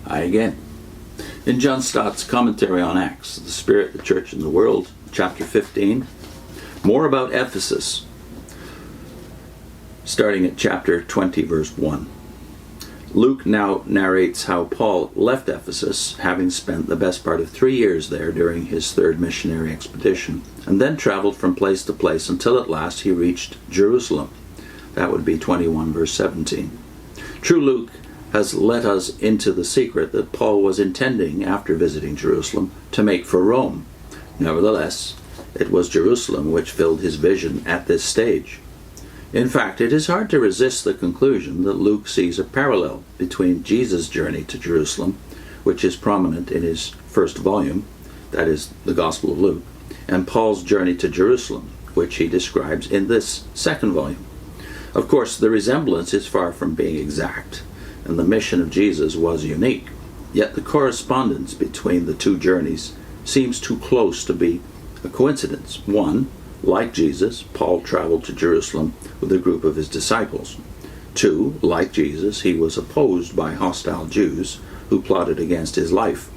Hi again. In John Stott's commentary on Acts, the Spirit, the Church, and the World, chapter 15, more about Ephesus, starting at chapter 20, verse 1. Luke now narrates how Paul left Ephesus, having spent the best part of 3 years there during his third missionary expedition, and then traveled from place to place until at last he reached Jerusalem. That would be 21, verse 17. True Luke has let us into the secret that Paul was intending, after visiting Jerusalem, to make for Rome. Nevertheless, it was Jerusalem which filled his vision at this stage. In fact, it is hard to resist the conclusion that Luke sees a parallel between Jesus' journey to Jerusalem, which is prominent in his first volume, that is, the Gospel of Luke, and Paul's journey to Jerusalem, which he describes in this second volume. Of course, the resemblance is far from being exact, and the mission of Jesus was unique. Yet the correspondence between the two journeys seems too close to be a coincidence. One, like Jesus, Paul traveled to Jerusalem with a group of his disciples. Two, like Jesus, he was opposed by hostile Jews who plotted against his life.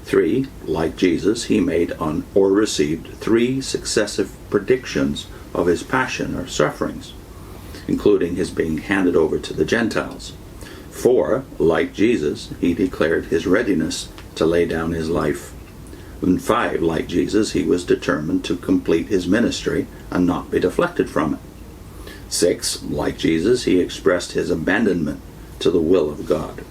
Three, like Jesus, he made or received 3 successive predictions of his passion or sufferings, including his being handed over to the Gentiles. 4, like Jesus, he declared his readiness to lay down his life. And 5, like Jesus, he was determined to complete his ministry and not be deflected from it. 6, like Jesus, he expressed his abandonment to the will of God.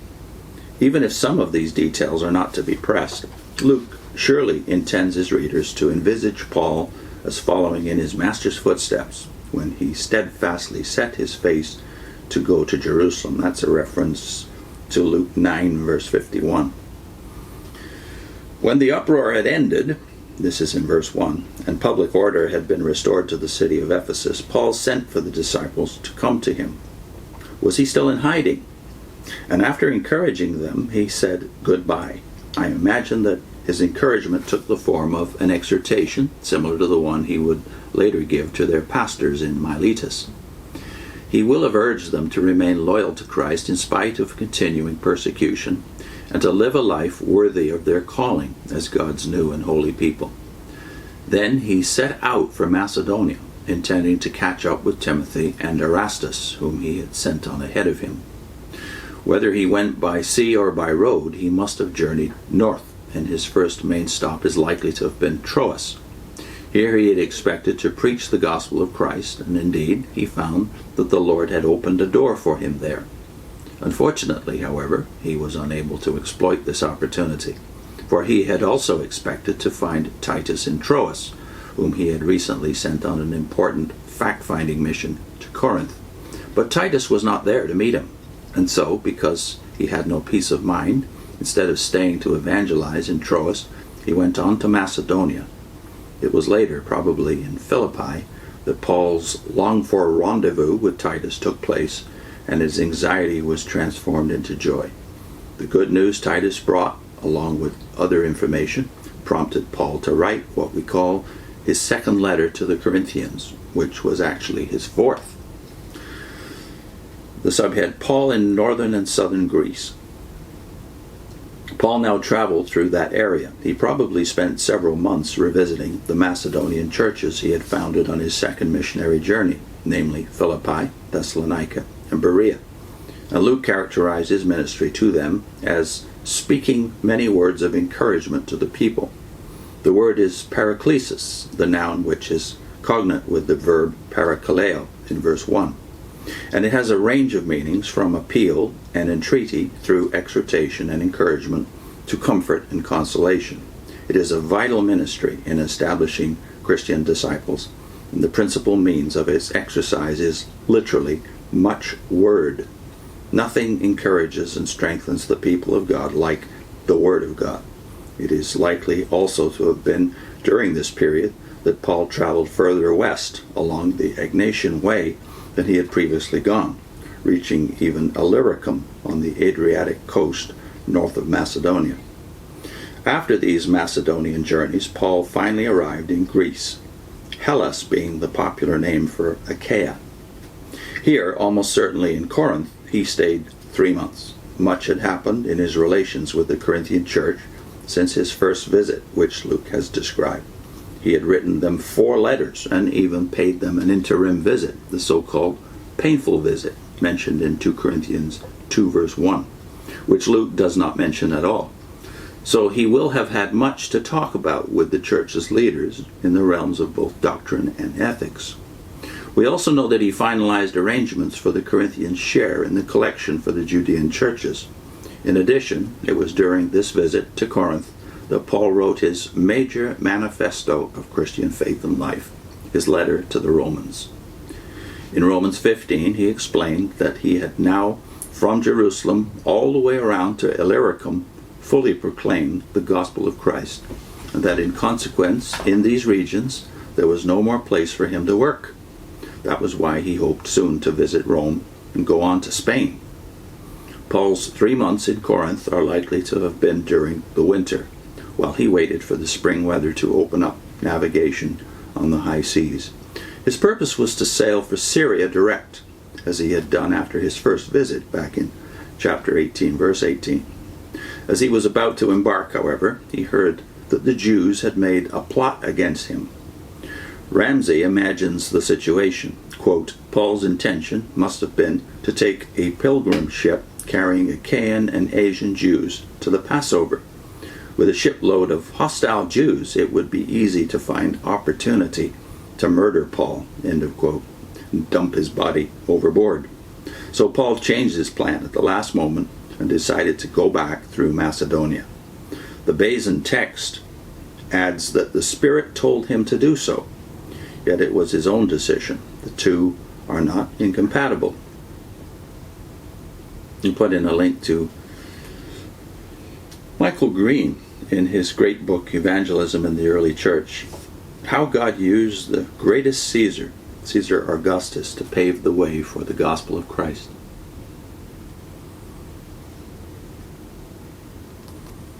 Even if some of these details are not to be pressed, Luke surely intends his readers to envisage Paul as following in his master's footsteps when he steadfastly set his face to go to Jerusalem. That's a reference to Luke 9, verse 51. When the uproar had ended, this is in verse 1, and public order had been restored to the city of Ephesus, Paul sent for the disciples to come to him. Was he still in hiding? And after encouraging them, he said goodbye. I imagine that his encouragement took the form of an exhortation, similar to the one he would later give to their pastors in Miletus. He will have urged them to remain loyal to Christ in spite of continuing persecution, and to live a life worthy of their calling as God's new and holy people. Then he set out for Macedonia, intending to catch up with Timothy and Erastus, whom he had sent on ahead of him. Whether he went by sea or by road, he must have journeyed north, and his first main stop is likely to have been Troas. Here he had expected to preach the gospel of Christ, and indeed he found that the Lord had opened a door for him there. Unfortunately, however, he was unable to exploit this opportunity, for he had also expected to find Titus in Troas, whom he had recently sent on an important fact-finding mission to Corinth. But Titus was not there to meet him, and so, because he had no peace of mind, instead of staying to evangelize in Troas, he went on to Macedonia. It was later, probably in Philippi, that Paul's longed-for rendezvous with Titus took place, and his anxiety was transformed into joy. The good news Titus brought, along with other information, prompted Paul to write what we call his second letter to the Corinthians, which was actually his fourth. The subhead, Paul in northern and southern Greece. Paul now traveled through that area. He probably spent several months revisiting the Macedonian churches he had founded on his second missionary journey, namely Philippi, Thessalonica, and Berea. And Luke characterized his ministry to them as speaking many words of encouragement to the people. The word is paraklesis, the noun which is cognate with the verb parakaleo in verse 1. And it has a range of meanings from appeal and entreaty through exhortation and encouragement to comfort and consolation. It is a vital ministry in establishing Christian disciples, and the principal means of its exercise is literally much word. Nothing encourages and strengthens the people of God like the Word of God. It is likely also to have been during this period that Paul traveled further west along the Egnatian way than he had previously gone, reaching even Illyricum on the Adriatic coast north of Macedonia. After these Macedonian journeys, Paul finally arrived in Greece, Hellas being the popular name for Achaia. Here, almost certainly in Corinth, he stayed 3 months. much had happened in his relations with the Corinthian church since his first visit, which Luke has described. He had written them 4 letters and even paid them an interim visit, the so-called painful visit, mentioned in 2 Corinthians 2 verse 1, which Luke does not mention at all. So he will have had much to talk about with the church's leaders in the realms of both doctrine and ethics. We also know that he finalized arrangements for the Corinthians' share in the collection for the Judean churches. In addition, it was during this visit to Corinth that Paul wrote his major manifesto of Christian faith and life, his letter to the Romans. In Romans 15, he explained that he had now, from Jerusalem all the way around to Illyricum, fully proclaimed the gospel of Christ, and that in consequence, in these regions, there was no more place for him to work. That was why he hoped soon to visit Rome and go on to Spain. Paul's 3 months in Corinth are likely to have been during the winter, while he waited for the spring weather to open up navigation on the high seas. His purpose was to sail for Syria direct, as he had done after his first visit back in chapter 18, verse 18. As he was about to embark, however, he heard that the Jews had made a plot against him. Ramsay imagines the situation. Quote, Paul's intention must have been to take a pilgrim ship carrying Achaean and Asian Jews to the Passover. With a shipload of hostile Jews, it would be easy to find opportunity to murder Paul, end of quote, and dump his body overboard. So Paul changed his plan at the last moment and decided to go back through Macedonia. The Bazin text adds that the Spirit told him to do so, yet it was his own decision. The two are not incompatible. He put in a link to Michael Green in his great book, Evangelism in the Early Church, how God used the greatest Caesar Augustus, to pave the way for the gospel of Christ.